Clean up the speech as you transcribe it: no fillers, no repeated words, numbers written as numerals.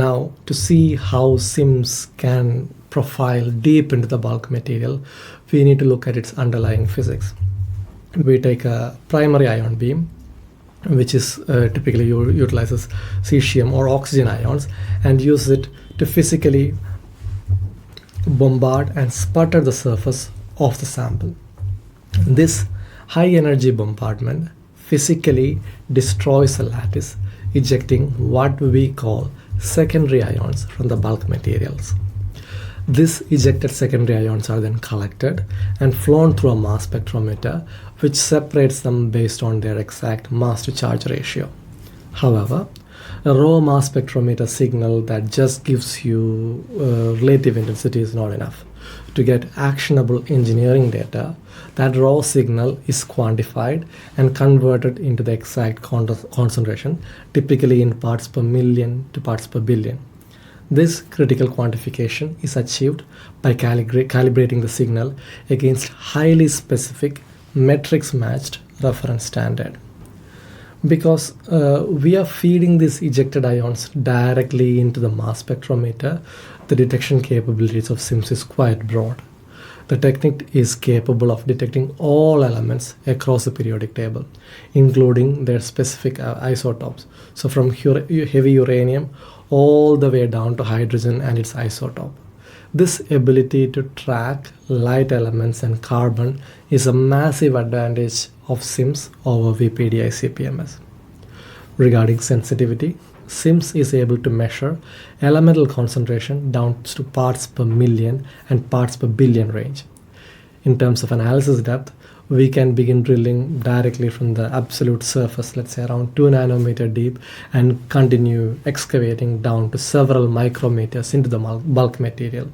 Now, to see how SIMS can profile deep into the bulk material, we need to look at its underlying physics. We take a primary ion beam, which is typically utilizes cesium or oxygen ions, and use it to physically bombard and sputter the surface of the sample. This high energy bombardment physically destroys the lattice, ejecting what we call secondary ions from the bulk materials. These ejected secondary ions are then collected and flown through a mass spectrometer, which separates them based on their exact mass to charge ratio. However, a raw mass spectrometer signal that just gives you relative intensity is not enough. To get actionable engineering data, that raw signal is quantified and converted into the exact concentration, typically in parts per million to parts per billion. This critical quantification is achieved by calibrating the signal against highly specific metrics-matched reference standard. Because we are feeding these ejected ions directly into the mass spectrometer, the detection capabilities of SIMS is quite broad. The technique is capable of detecting all elements across the periodic table, including their specific isotopes. So from heavy uranium all the way down to hydrogen and its isotope. This ability to track light elements and carbon is a massive advantage of SIMS over VPDI-CPMS. Regarding sensitivity, SIMS is able to measure elemental concentration down to parts per million and parts per billion range. In terms of analysis depth, we can begin drilling directly from the absolute surface, let's say around 2 nanometer deep, and continue excavating down to several micrometers into the bulk material.